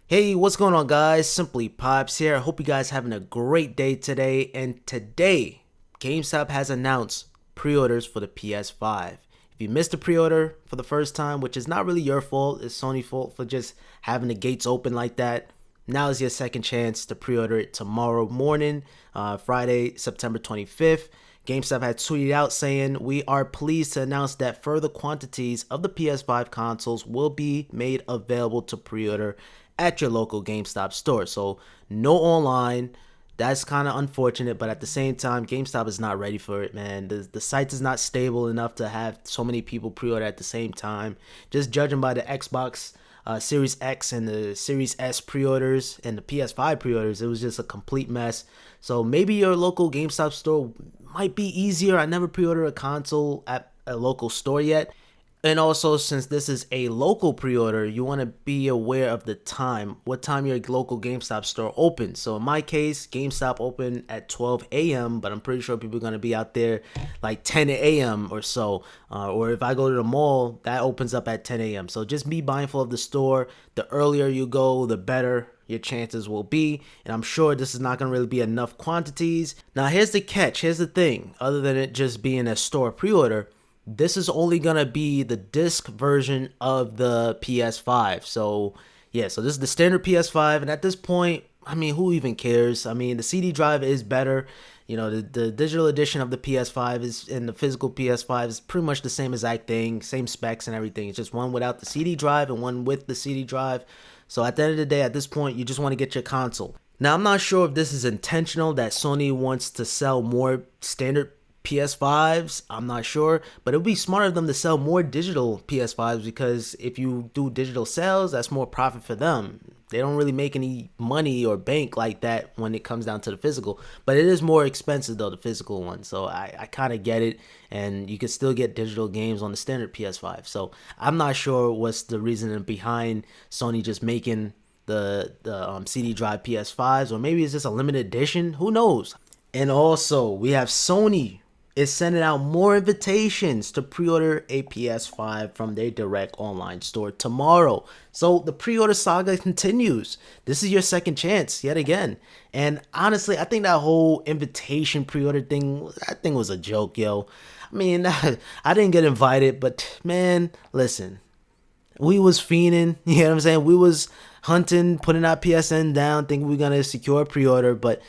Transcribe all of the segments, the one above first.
Hey, what's going on, guys? SimplyPops here. I hope you guys having a great day today. And today, GameStop has announced pre-orders for the PS5. If you missed the pre-order for the first time, which is not really your fault, it's Sony's fault for just having the gates open like that. Now is your second chance to pre-order it tomorrow morning, Friday, September 25th. GameStop had tweeted out saying, "We are pleased to announce that further quantities of the PS5 consoles will be made available to pre-order at your local GameStop store." So no online. That's kind of unfortunate, but at the same time, GameStop is not ready for it, man. The site is not stable enough to have so many people pre-order at the same time. Just judging by the Xbox Series X and the Series S pre-orders and the PS5 pre-orders, it was just a complete mess. So maybe your local GameStop store might be easier. I never pre-ordered a console at a local store yet. And also, since this is a local pre-order, you want to be aware of the time, what time your local GameStop store opens. So in my case, GameStop opened at 12 a.m., but I'm pretty sure people are going to be out there like 10 a.m. or so. Or if I go to the mall, that opens up at 10 a.m. So just be mindful of the store. The earlier you go, the better your chances will be. And I'm sure this is not going to really be enough quantities. Now, here's the catch. Here's the thing. Other than it just being a store pre-order, this is only gonna be the disc version of the PS5. So yeah, so this is the standard PS5, and at this point, I mean, who even cares? I mean, the CD drive is better. You know, the digital edition of the PS5 is and the physical PS5 is pretty much the same exact thing, same specs and everything. It's just one without the CD drive and one with the CD drive. So at the end of the day, at this point, you just want to get your console. Now, I'm not sure if this is intentional that Sony wants to sell more standard PS5s. I'm not sure, but it would be smart of them to sell more digital PS5s because if you do digital sales, that's more profit for them. They don't really make any money or bank like that when it comes down to the physical, but it is more expensive though, the physical one. So I kind of get it, and you can still get digital games on the standard PS5. So I'm not sure what's the reasoning behind Sony just making the CD drive PS5s, or maybe it's just a limited edition. Who knows? And also, we have Sony is sending out more invitations to pre-order a PS5 from their direct online store tomorrow. So the pre-order saga continues. This is your second chance yet again. And honestly, I think that whole invitation pre-order thing, that thing was a joke, yo. I mean, I didn't get invited, but man, listen, we was fiending, you know what I'm saying? We was hunting, putting our PSN down, thinking we are gonna secure a pre-order, but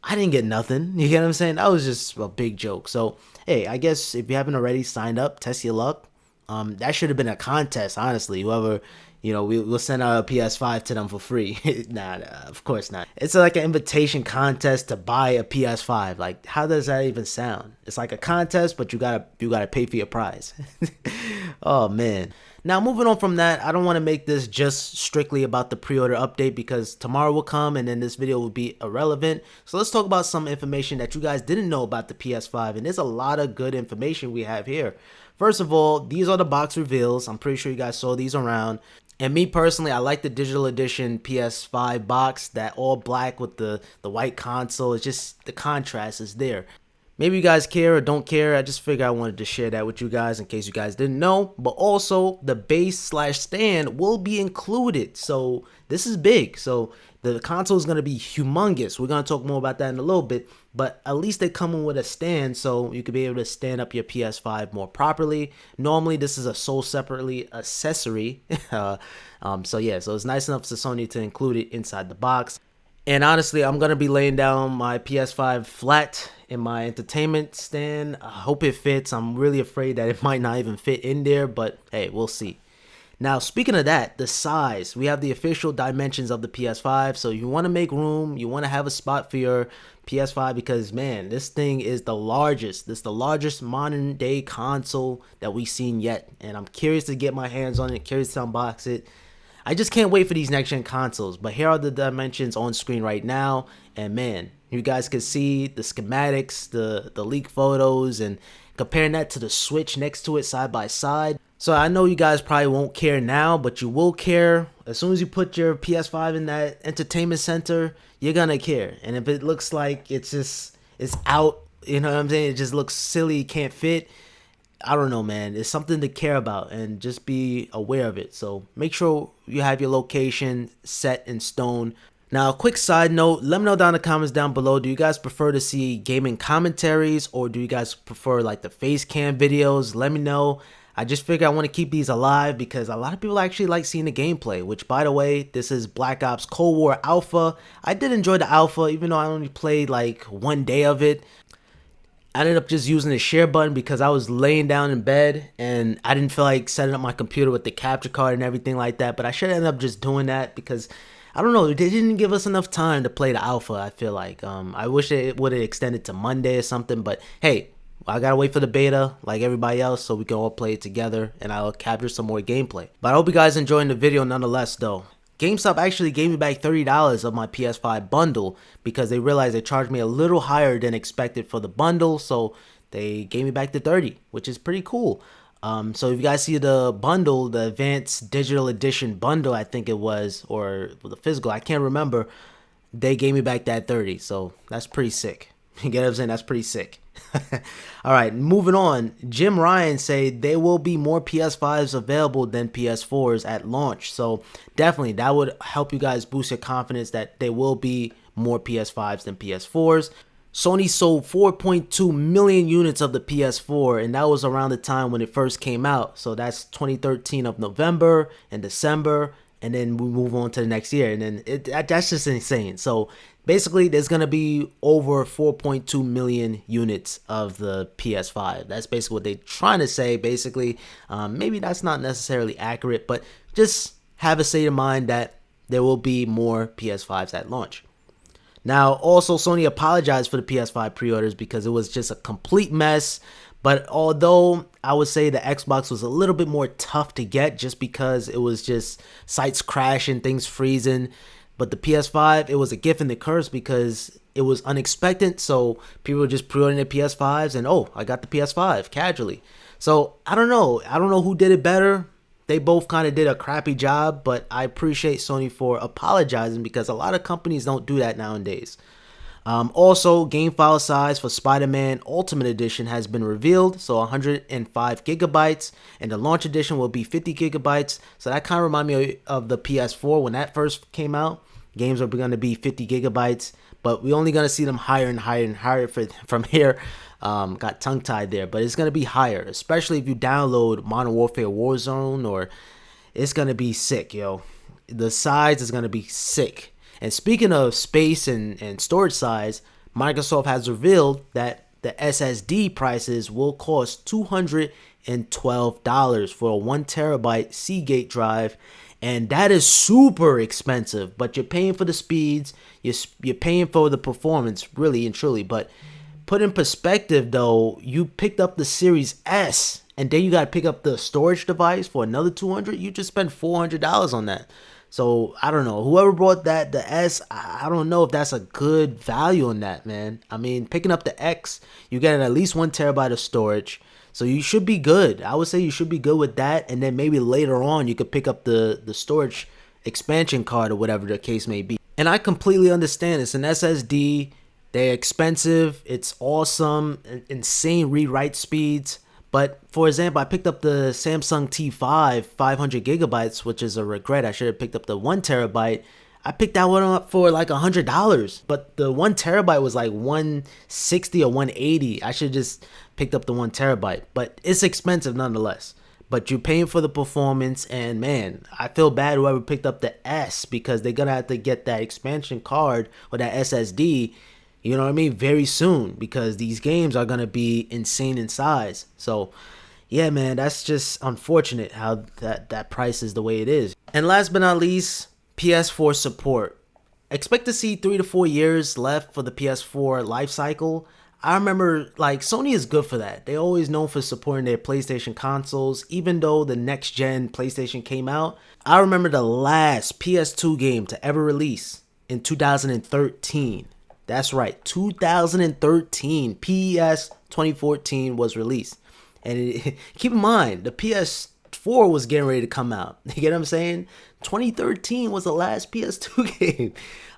I didn't get nothing. You get what I'm saying? That was just a big joke. So, hey, I guess if you haven't already signed up, test your luck. That should have been a contest, honestly. Whoever, we'll send out a PS5 to them for free. Nah, of course not. It's like an invitation contest to buy a PS5. Like, how does that even sound? It's like a contest, but you gotta pay for your prize. Oh man. Now, moving on from that, I don't want to make this just strictly about the pre-order update because tomorrow will come and then this video will be irrelevant. So let's talk about some information that you guys didn't know about the PS5, and there's a lot of good information we have here. First of all, these are the box reveals. I'm pretty sure you guys saw these around. And me personally, I like the digital edition PS5 box, that all black with the white console. It's just, the contrast is there. Maybe you guys care or don't care. I just figured I wanted to share that with you guys in case you guys didn't know. But also, the base slash stand will be included. So this is big. So the console is going to be humongous. We're going to talk more about that in a little bit. But at least they come in with a stand so you could be able to stand up your PS5 more properly. Normally, this is a sold separately accessory. So yeah, so it's nice enough for Sony to include it inside the box. And honestly, I'm going to be laying down my PS5 flat in my entertainment stand. I hope it fits. I'm really afraid that it might not even fit in there, but hey, we'll see. Now, speaking of that, the size. We have the official dimensions of the PS5. So you want to make room. You want to have a spot for your PS5 because, man, this thing is the largest. This is the largest modern day console that we've seen yet. And I'm curious to get my hands on it, curious to unbox it. I just can't wait for these next gen consoles, but here are the dimensions on screen right now, and man, you guys can see the schematics, the leak photos, and comparing that to the Switch next to it side by side. So I know you guys probably won't care now, but you will care as soon as you put your PS5 in that entertainment center. You're gonna care, and if it looks like it's out, you know what I'm saying, it just looks silly, can't fit. I don't know, man. It's something to care about and just be aware of it. So make sure you have your location set in stone. Now, a quick side note, let me know down in the comments down below. Do you guys prefer to see gaming commentaries, or do you guys prefer like the face cam videos? Let me know. I just figure I want to keep these alive because a lot of people actually like seeing the gameplay, which, by the way, this is Black Ops Cold War Alpha. I did enjoy the alpha, even though I only played like one day of it. I ended up just using the share button because I was laying down in bed and I didn't feel like setting up my computer with the capture card and everything like that. But I should end up just doing that because I don't know, they didn't give us enough time to play the alpha. I feel like I wish it would have extended to Monday or something. But hey, I gotta wait for the beta like everybody else so we can all play it together and I'll capture some more gameplay. But I hope you guys enjoying the video nonetheless though. GameStop actually gave me back $30 of my PS5 bundle because they realized they charged me a little higher than expected for the bundle, so they gave me back the $30, which is pretty cool. So if you guys see the bundle, the Advanced Digital Edition bundle, I think it was, or the physical, I can't remember, they gave me back that $30, so that's pretty sick. You get what I'm saying? That's pretty sick. All right, moving on. Jim Ryan said there will be more PS5s available than PS4s at launch. So definitely that would help you guys boost your confidence that there will be more PS5s than PS4s. Sony sold 4.2 million units of the PS4, and that was around the time when it first came out. So that's 2013 of November and December, and then we move on to the next year, and then that's just insane. So basically, there's going to be over 4.2 million units of the PS5. That's basically what they're trying to say, basically. Maybe that's not necessarily accurate, but just have a state of mind that there will be more PS5s at launch. Now, also, Sony apologized for the PS5 pre-orders because it was just a complete mess. But although I would say the Xbox was a little bit more tough to get just because it was just sites crashing, things freezing. But the PS5, it was a gift and a curse because it was unexpected. So people were just pre-ordering their PS5s and, oh, I got the PS5 casually. So I don't know. I don't know who did it better. They both kind of did a crappy job, but I appreciate Sony for apologizing because a lot of companies don't do that nowadays. Also, game file size for Spider-Man Ultimate Edition has been revealed, so 105 gigabytes, and the launch edition will be 50 gigabytes. So that kind of reminds me of the PS4 when that first came out. Games are going to be 50 gigabytes, but we're only going to see them higher and higher and higher from here. Got tongue-tied there, but it's going to be higher, especially if you download Modern Warfare Warzone, or it's going to be sick, yo. The size is going to be sick. And speaking of space and storage size, Microsoft has revealed that the SSD prices will cost $212 for a 1 terabyte Seagate drive, and that is super expensive. But you're paying for the speeds, you're paying for the performance, really and truly. But put in perspective, though, you picked up the Series S, and then you got to pick up the storage device for another $200. You just spent $400 on that. So, I don't know. Whoever brought that, the S, I don't know if that's a good value on that, man. I mean, picking up the X, you get at least 1 terabyte of storage. So, you should be good. I would say you should be good with that. And then maybe later on, you could pick up the storage expansion card or whatever the case may be. And I completely understand. It's an SSD. They're expensive. It's awesome. Insane rewrite speeds. But for example, I picked up the Samsung T5 500 gigabytes, which is a regret. I should have picked up the 1 terabyte. I picked that one up for like $100, but the 1 terabyte was like $160 or $180. I should have just picked up the 1 terabyte, but it's expensive nonetheless. But you're paying for the performance, and man, I feel bad whoever picked up the S because they're gonna have to get that expansion card or that SSD. You know what I mean? Very soon, because these games are going to be insane in size. So, yeah, man, that's just unfortunate how that price is the way it is. And last but not least, PS4 support. Expect to see 3 to 4 years left for the PS4 life cycle. I remember, like, Sony is good for that. They're always known for supporting their PlayStation consoles, even though the next-gen PlayStation came out. I remember the last PS2 game to ever release in 2013. That's right, 2013, PES 2014 was released. And keep in mind, the PS4 was getting ready to come out. You get what I'm saying? 2013 was the last PS2 game.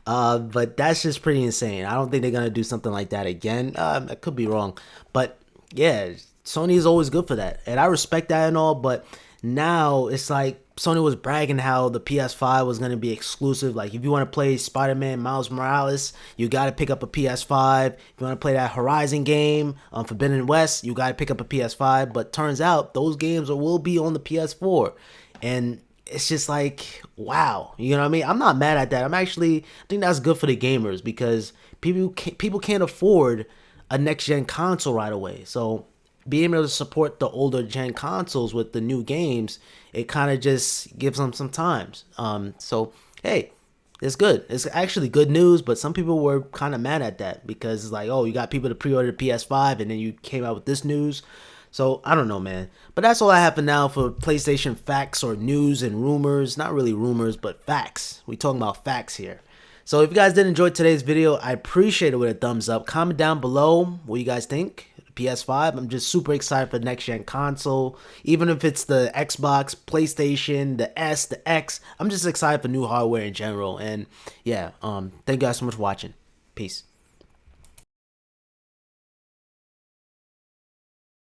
But that's just pretty insane. I don't think they're going to do something like that again. I could be wrong. But yeah, Sony is always good for that, and I respect that and all. But now it's like Sony was bragging how the PS5 was going to be exclusive. Like if you want to play Spider-Man Miles Morales, you got to pick up a PS5. If you want to play that Horizon game, Forbidden West, you got to pick up a PS5. But turns out those games will be on the PS4, and it's just like, wow, you know what I mean? I'm not mad at that. I think that's good for the gamers, because people can't afford a next gen console right away. So being able to support the older gen consoles with the new games, it kind of just gives them some times. So hey, it's good. It's actually good news, but some people were kind of mad at that, because it's like, oh, you got people to pre-order the PS5 and then you came out with this news. So I don't know, man. But that's all I have for now for PlayStation facts or news and rumors. Not really rumors, but facts. We talking about facts here. So if you guys did enjoy today's video, I appreciate it with a thumbs up. Comment down below what you guys think. PS5, I'm just super excited for the next gen console. Even if it's the Xbox, PlayStation, the S, the X, I'm just excited for new hardware in general. And yeah, thank you guys so much for watching. Peace.